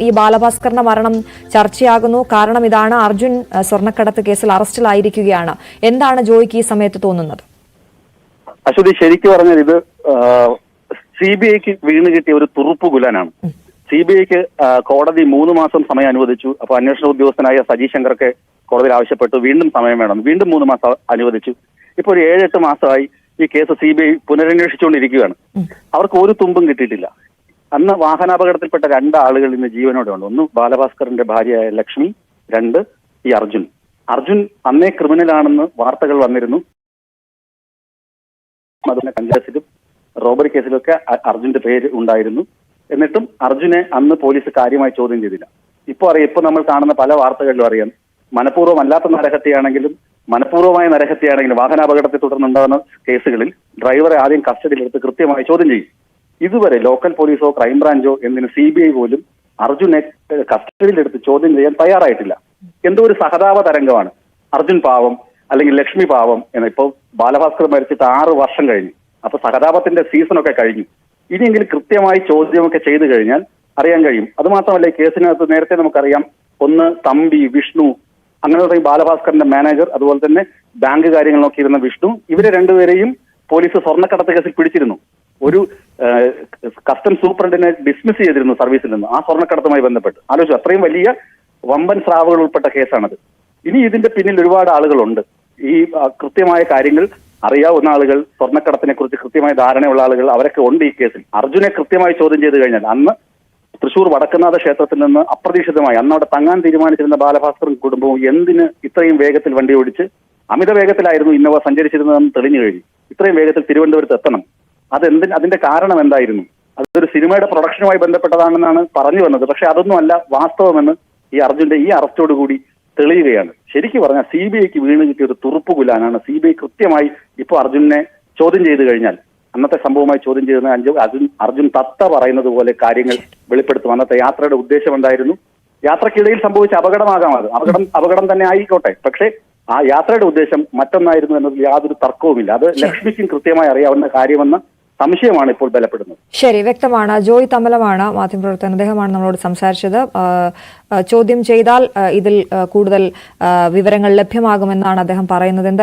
ഈ ബാലഭാസ്കറിന്റെ മരണം ചർച്ചയാകുന്നു. കാരണം ഇതാണ്, അർജുൻ സ്വർണ്ണക്കടത്ത് കേസിൽ അറസ്റ്റിലായിരിക്കുകയാണ്. എന്താണ് ജോയ്ക്ക് ഈ സമയത്ത് തോന്നുന്നത്? അശ്വതി, ശരിക്കും പറഞ്ഞാൽ ഇത് CBIക്ക് വീണ് കിട്ടിയ ഒരു തുറുപ്പ് കുലാനാണ്. CBIക്ക് കോടതി 3 മാസം സമയം അനുവദിച്ചു. അപ്പൊ അന്വേഷണ ഉദ്യോഗസ്ഥനായ സജി ശങ്കർക്ക് കോടതിയിൽ ആവശ്യപ്പെട്ടു വീണ്ടും സമയം വേണം. വീണ്ടും 3 മാസം അനുവദിച്ചു. ഇപ്പൊ ഒരു 7-8 മാസമായി ഈ കേസ് CBI പുനരന്വേഷിച്ചുകൊണ്ടിരിക്കുകയാണ്. അവർക്ക് ഒരു തുമ്പും കിട്ടിയിട്ടില്ല. അന്ന് വാഹനാപകടത്തിൽപ്പെട്ട 2 ആളുകൾ ഇന്ന് ജീവനോടെ ഉണ്ട്. ഒന്ന് ബാലഭാസ്കറിന്റെ ഭാര്യയായ ലക്ഷ്മി, 2 ഈ അർജുൻ. അർജുൻ അന്നേ ക്രിമിനലാണെന്ന് വാർത്തകൾ വന്നിരുന്നു. അതിന്റെ കഞ്ചാസിലും റോബറി കേസിലൊക്കെ അർജുന്റെ പേര് ഉണ്ടായിരുന്നു. എന്നിട്ടും അർജുനെ അന്ന് പോലീസ് കാര്യമായി ചോദ്യം ചെയ്തില്ല. ഇപ്പൊ നമ്മൾ കാണുന്ന പല വാർത്തകളിലും അറിയാം, മനഃപൂർവ്വമല്ലാത്ത നരഹത്യയാണെങ്കിലും മനഃപൂർവ്വമായ നരഹത്യയാണെങ്കിലും വാഹനാപകടത്തെ തുടർന്നുണ്ടാകുന്ന കേസുകളിൽ ഡ്രൈവറെ ആദ്യം കസ്റ്റഡിയിലെടുത്ത് കൃത്യമായി ചോദ്യം ചെയ്യും. ഇതുവരെ ലോക്കൽ പോലീസോ ക്രൈംബ്രാഞ്ചോ എന്തിന് CBI പോലും അർജുനെ കസ്റ്റഡിയിലെടുത്ത് ചോദ്യം ചെയ്യാൻ തയ്യാറായിട്ടില്ല. എന്തോ ഒരു സഹതാപ തരംഗമാണ്. അർജുൻ പാവം അല്ലെങ്കിൽ ലക്ഷ്മി പാവം എന്ന്. ഇപ്പോൾ ബാലഭാസ്കർ മരിച്ചിട്ട് 6 വർഷം കഴിഞ്ഞു. അപ്പൊ സഹതാപത്തിന്റെ സീസണൊക്കെ കഴിഞ്ഞു. ഇനിയെങ്കിലും കൃത്യമായി ചോദ്യമൊക്കെ ചെയ്തു കഴിഞ്ഞാൽ അറിയാൻ കഴിയും. അതുമാത്രമല്ല, ഈ കേസിനകത്ത് നേരത്തെ നമുക്കറിയാം, ഒന്ന് തമ്പി, വിഷ്ണു, അങ്ങനെ ബാലഭാസ്കറിന്റെ മാനേജർ, അതുപോലെ തന്നെ ബാങ്ക് കാര്യങ്ങൾ നോക്കിയിരുന്ന വിഷ്ണു, ഇവരെ 2 പേരെയും പോലീസ് സ്വർണ്ണക്കടത്ത് കേസിൽ പിടിച്ചിരുന്നു. ഒരു കസ്റ്റംസ് സൂപ്രണ്ടിനെ ഡിസ്മിസ് ചെയ്തിരുന്നു സർവീസിൽ നിന്ന് ആ സ്വർണ്ണക്കടത്തുമായി ബന്ധപ്പെട്ട്. ആലോചിച്ചു, അത്രയും വലിയ വമ്പൻ സ്രാവുകൾ ഉൾപ്പെട്ട കേസാണത്. ഇനി ഇതിന്റെ പിന്നിൽ ഒരുപാട് ആളുകളുണ്ട്. ഈ കൃത്യമായ കാര്യങ്ങൾ അറിയാവുന്ന ആളുകൾ, സ്വർണ്ണക്കടത്തിനെ കുറിച്ച് കൃത്യമായ ധാരണയുള്ള ആളുകൾ, അവരൊക്കെ ഉണ്ട് ഈ കേസിൽ. അർജുനെ കൃത്യമായി ചോദ്യം ചെയ്ത് കഴിഞ്ഞാൽ അന്ന് തൃശൂർ വടക്കുന്നാഥ ക്ഷേത്രത്തിൽ നിന്ന് അപ്രതീക്ഷിതമായി അന്ന് അവിടെ തങ്ങാൻ തീരുമാനിച്ചിരുന്ന ബാലഭാസ്കറും കുടുംബവും എന്തിന് ഇത്രയും വേഗത്തിൽ വണ്ടി ഓടിച്ച്, അമിത വേഗത്തിലായിരുന്നു ഇന്നോവ സഞ്ചരിച്ചിരുന്നതെന്ന് തെളിഞ്ഞു കഴിഞ്ഞു. ഇത്രയും വേഗത്തിൽ തിരുവനന്തപുരത്ത് എത്തണം, അതിന്റെ കാരണം എന്തായിരുന്നു? അതൊരു സിനിമയുടെ പ്രൊഡക്ഷനുമായി ബന്ധപ്പെട്ടതാണെന്നാണ് പറഞ്ഞു വന്നത്. പക്ഷെ അതൊന്നും അല്ല വാസ്തവമെന്ന് ഈ അർജുന്റെ ഈ അറസ്റ്റോടുകൂടി തെളിയുകയാണ്. ശരിക്കും പറഞ്ഞാൽ CBIക്ക് വീണ് കിട്ടിയ ഒരു തുറുപ്പ് കുലാനാണ്. CBI കൃത്യമായി ഇപ്പോൾ അർജുനെ ചോദ്യം ചെയ്തു കഴിഞ്ഞാൽ, അന്നത്തെ സംഭവമായി ചോദ്യം ചെയ്യുന്ന അർജുൻ തത്ത പറയുന്നത് പോലെ കാര്യങ്ങൾ വെളിപ്പെടുത്തും. അന്നത്തെ യാത്രയുടെ ഉദ്ദേശം എന്തായിരുന്നു? യാത്രക്കിടയിൽ സംഭവിച്ച അപകടമാകാം, അത് അപകടം തന്നെ ആയിക്കോട്ടെ. പക്ഷേ ആ യാത്രയുടെ ഉദ്ദേശം മറ്റൊന്നായിരുന്നു എന്നതിൽ യാതൊരു തർക്കവുമില്ല. അത് ലക്ഷ്മിക്കും കൃത്യമായി അറിയാവുന്ന കാര്യമെന്ന സംശയമാണ് ഇപ്പോൾ ബലപ്പെടുന്നത്. ശരി, വ്യക്തമാണ്. ജോയ് തമലമാണ് മാധ്യമപ്രവർത്തകൻ. അദ്ദേഹമാണ് നമ്മളോട് സംസാരിച്ചത്. ചോദ്യം ചെയ്താൽ ഇതിൽ കൂടുതൽ വിവരങ്ങൾ ലഭ്യമാകുമെന്നാണ് അദ്ദേഹം പറയുന്നത്.